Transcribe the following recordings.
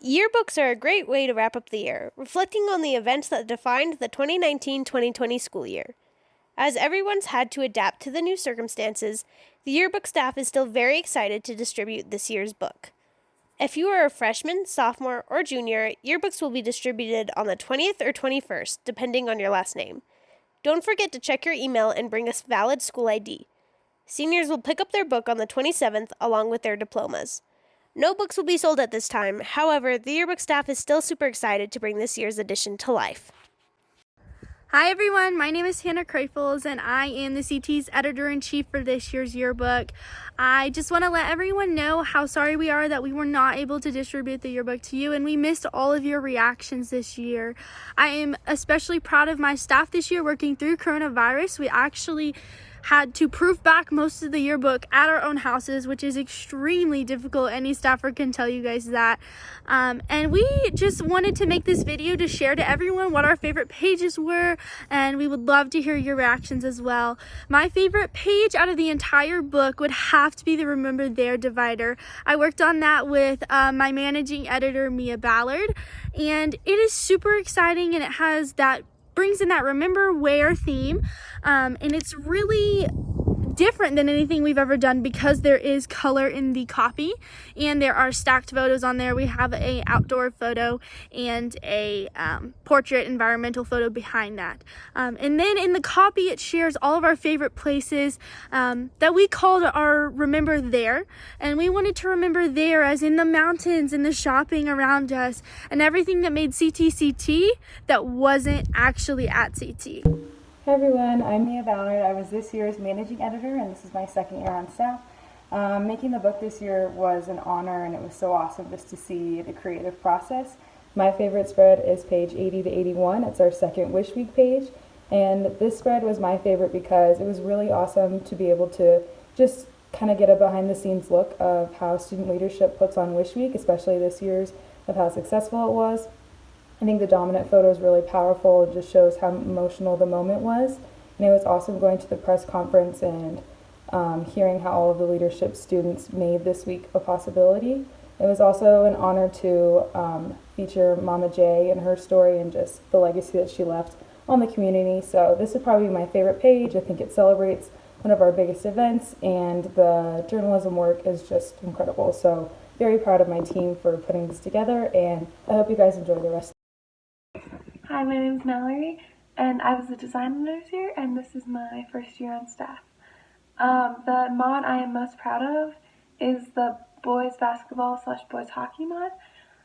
Yearbooks are a great way to wrap up the year, reflecting on the events that defined the 2019-2020 school year. As everyone's had to adapt to the new circumstances, the yearbook staff is still very excited to distribute this year's book. If you are a freshman, sophomore, or junior, yearbooks will be distributed on the 20th or 21st, depending on your last name. Don't forget to check your email and bring us valid school ID. Seniors will pick up their book on the 27th along with their diplomas. No books will be sold at this time. However, the yearbook staff is still super excited to bring this year's edition to life. Hi everyone, my name is Hannah Kreifels and I am the CT's editor-in-chief for this year's yearbook. I just want to let everyone know how sorry we are that we were not able to distribute the yearbook to you, and we missed all of your reactions this year. I am especially proud of my staff this year working through coronavirus. We actually had to proof back most of the yearbook at our own houses, which is extremely difficult. Any staffer can tell you guys that. And we just wanted to make this video to share to everyone what our favorite pages were, and we would love to hear your reactions as well. My favorite page out of the entire book would have to be the Remember There divider. I worked on that with my managing editor, Mia Ballard, and it is super exciting, and it brings in that Remember Where theme, and it's really different than anything we've ever done because there is color in the copy and there are stacked photos on there. We have a outdoor photo and a portrait environmental photo behind that, and then in the copy it shares all of our favorite places that we called our Remember There, and we wanted to remember there as in the mountains and the shopping around us and everything that made CT that wasn't actually at CT. Hi everyone, I'm Mia Ballard. I was this year's managing editor and this is my second year on staff. Making the book this year was an honor, and it was so awesome just to see the creative process. My favorite spread is page 80 to 81. It's our second Wish Week page, and this spread was my favorite because it was really awesome to be able to just kind of get a behind the scenes look of how student leadership puts on Wish Week, especially this year's, of how successful it was. I think the dominant photo is really powerful. It just shows how emotional the moment was. And it was awesome going to the press conference and hearing how all of the leadership students made this week a possibility. It was also an honor to feature Mama J and her story and just the legacy that she left on the community. So this is probably my favorite page. I think it celebrates one of our biggest events, and the journalism work is just incredible. So very proud of my team for putting this together, and I hope you guys enjoy the rest. Hi, my name is Mallory, and I was a design editor here, and this is my first year on staff. The mod I am most proud of is the boys basketball / boys hockey mod.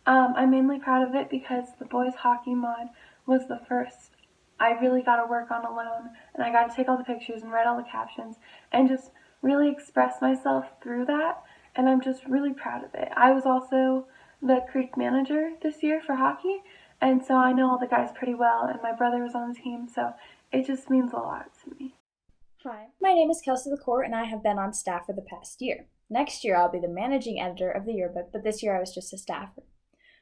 I'm mainly proud of it because the boys hockey mod was the first I really got to work on alone, and I got to take all the pictures and write all the captions and just really express myself through that, and I'm just really proud of it. I was also the Creek manager this year for hockey, and so I know all the guys pretty well, and my brother was on the team, so it just means a lot to me. Hi, my name is Kelsey LaCour, and I have been on staff for the past year. Next year, I'll be the managing editor of the yearbook, but this year I was just a staffer.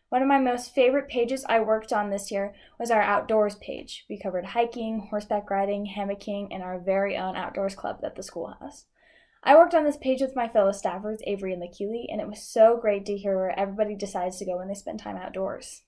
One of my most favorite pages I worked on this year was our outdoors page. We covered hiking, horseback riding, hammocking, and our very own outdoors club that the school has. I worked on this page with my fellow staffers, Avery and LaKeely, and it was so great to hear where everybody decides to go when they spend time outdoors.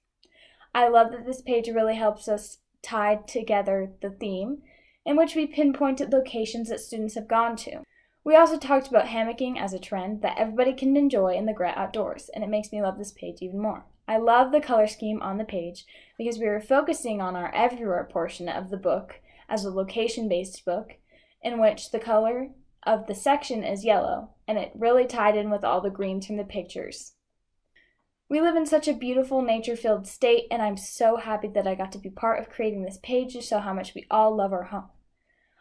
I love that this page really helps us tie together the theme, in which we pinpointed locations that students have gone to. We also talked about hammocking as a trend that everybody can enjoy in the great outdoors, and it makes me love this page even more. I love the color scheme on the page because we were focusing on our everywhere portion of the book as a location-based book, in which the color of the section is yellow, and it really tied in with all the greens from the pictures. We live in such a beautiful, nature-filled state, and I'm so happy that I got to be part of creating this page to show how much we all love our home.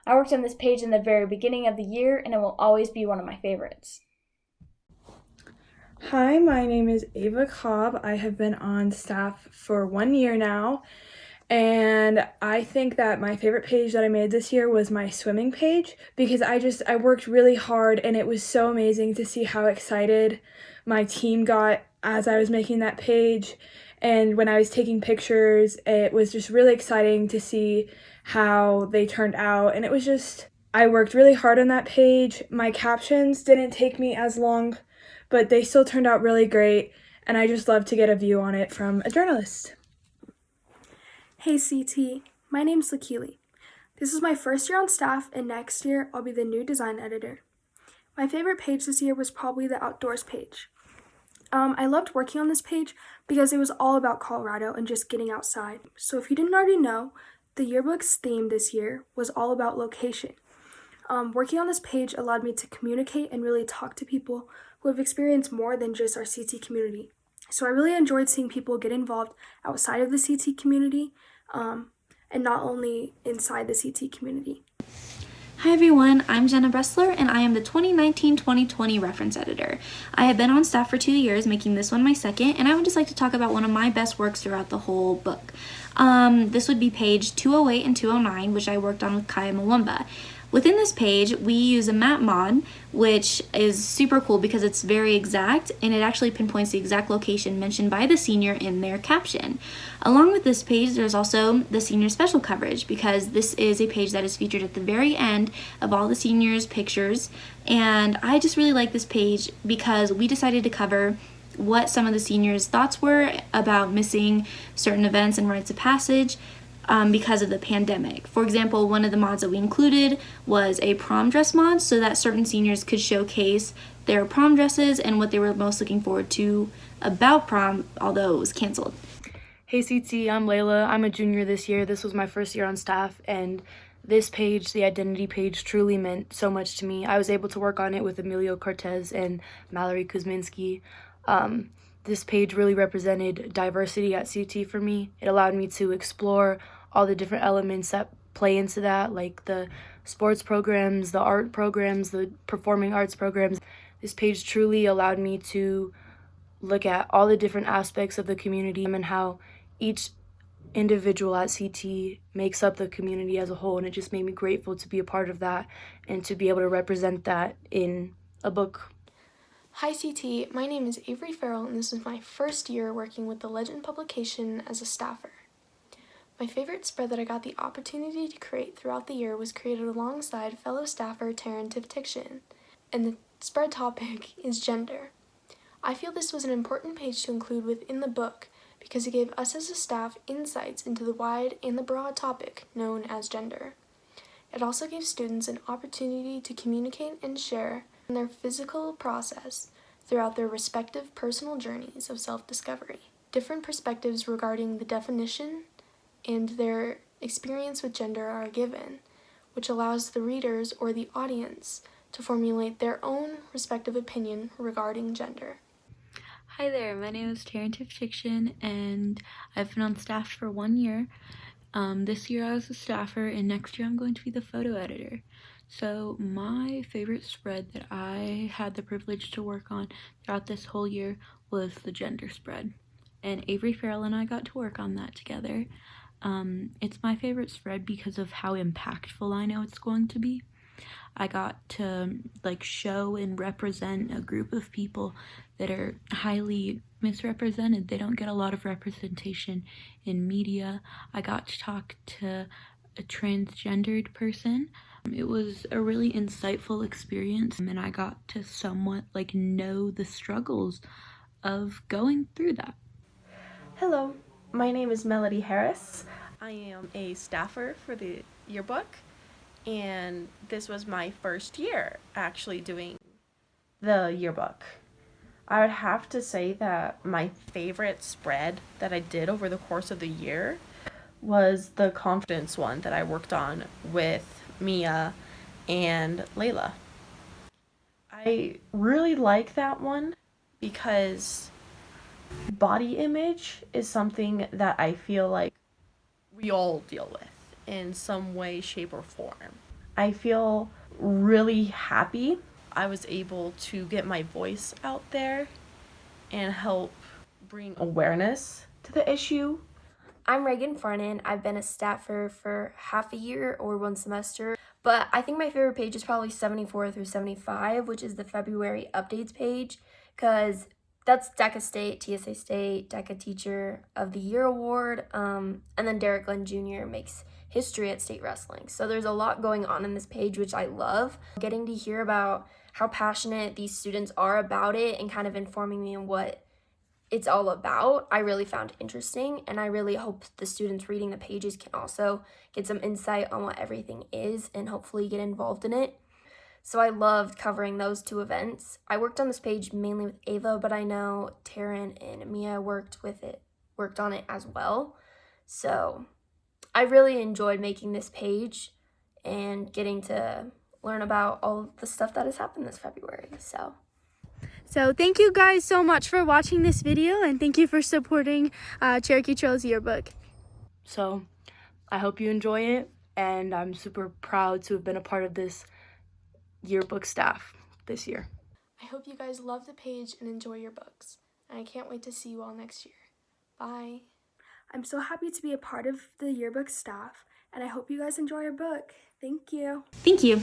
I worked on this page in the very beginning of the year, and it will always be one of my favorites. Hi, my name is Ava Cobb. I have been on staff for 1 year now, and I think that my favorite page that I made this year was my swimming page because I worked really hard, and it was so amazing to see how excited my team got as I was making that page, and when I was taking pictures, it was just really exciting to see how they turned out, and I worked really hard on that page. My captions didn't take me as long, but they still turned out really great, and I just love to get a view on it from a journalist. Hey CT, my name's Lakili. This is my first year on staff, and next year I'll be the new design editor. My favorite page this year was probably the outdoors page. I loved working on this page because it was all about Colorado and just getting outside. So if you didn't already know, the yearbook's theme this year was all about location. Working on this page allowed me to communicate and really talk to people who have experienced more than just our CT community. So I really enjoyed seeing people get involved outside of the CT community and not only inside the CT community. Hi everyone, I'm Jenna Bressler and I am the 2019-2020 reference editor. I have been on staff for 2 years, making this one my second, and I would just like to talk about one of my best works throughout the whole book. This would be page 208 and 209, which I worked on with Kaya Mwamba. Within this page, we use a map mod, which is super cool because it's very exact and it actually pinpoints the exact location mentioned by the senior in their caption. Along with this page, there's also the senior special coverage because this is a page that is featured at the very end of all the seniors' pictures. And I just really like this page because we decided to cover what some of the seniors' thoughts were about missing certain events and rites of passage because of the pandemic. For example, one of the mods that we included was a prom dress mod so that certain seniors could showcase their prom dresses and what they were most looking forward to about prom, although it was canceled. Hey CT, I'm Layla. I'm a junior this year. This was my first year on staff, and this page, the identity page, truly meant so much to me. I was able to work on it with Emilio Cortez and Mallory Kuzminski. This page really represented diversity at CT for me. It allowed me to explore all the different elements that play into that, like the sports programs, the art programs, the performing arts programs. This page truly allowed me to look at all the different aspects of the community and how each individual at CT makes up the community as a whole, and it just made me grateful to be a part of that and to be able to represent that in a book. Hi CT, my name is Avery Farrell and this is my first year working with the Legend publication as a staffer. My favorite spread that I got the opportunity to create throughout the year was created alongside fellow staffer Teagan Teagan, and the spread topic is gender. I feel this was an important page to include within the book because it gave us as a staff insights into the wide and the broad topic known as gender. It also gave students an opportunity to communicate and share their physical process throughout their respective personal journeys of self-discovery. Different perspectives regarding the definition and their experience with gender are given, which allows the readers or the audience to formulate their own respective opinion regarding gender. Hi there, my name is Teagan Teagan and I've been on staff for 1 year. This year I was a staffer and next year I'm going to be the photo editor. So my favorite spread that I had the privilege to work on throughout this whole year was the gender spread. And Avery Farrell and I got to work on that together. It's my favorite spread because of how impactful I know it's going to be. I got to show and represent a group of people that are highly misrepresented. They don't get a lot of representation in media. I got to talk to a transgendered person. It was a really insightful experience and I got to somewhat know the struggles of going through that. Hello, my name is Melody Harris. I am a staffer for the yearbook, and this was my first year actually doing the yearbook. I would have to say that my favorite spread that I did over the course of the year was the confidence one that I worked on with Mia and Layla. I really like that one because body image is something that I feel like we all deal with in some way, shape, or form. I feel really happy I was able to get my voice out there and help bring awareness to the issue. I'm Reagan Farnan. I've been a staffer for half a year or 1 semester, but I think my favorite page is probably 74 through 75, which is the February updates page, because that's DECA State, TSA State, DECA Teacher of the Year Award, and then Derek Glenn Jr. makes history at state wrestling. So there's a lot going on in this page, which I love. Getting to hear about how passionate these students are about it and kind of informing me on what it's all about, I really found interesting, and I really hope the students reading the pages can also get some insight on what everything is and hopefully get involved in it. So I loved covering those two events. I worked on this page mainly with Ava, but I know Taryn and Mia worked on it as well. So I really enjoyed making this page and getting to learn about all the stuff that has happened this February. So thank you guys so much for watching this video, and thank you for supporting Cherokee Trails Yearbook. So I hope you enjoy it, and I'm super proud to have been a part of this yearbook staff this year. I hope you guys love the page and enjoy your books, and I can't wait to see you all next year. Bye. I'm so happy to be a part of the yearbook staff, and I hope you guys enjoy your book. Thank you. Thank you.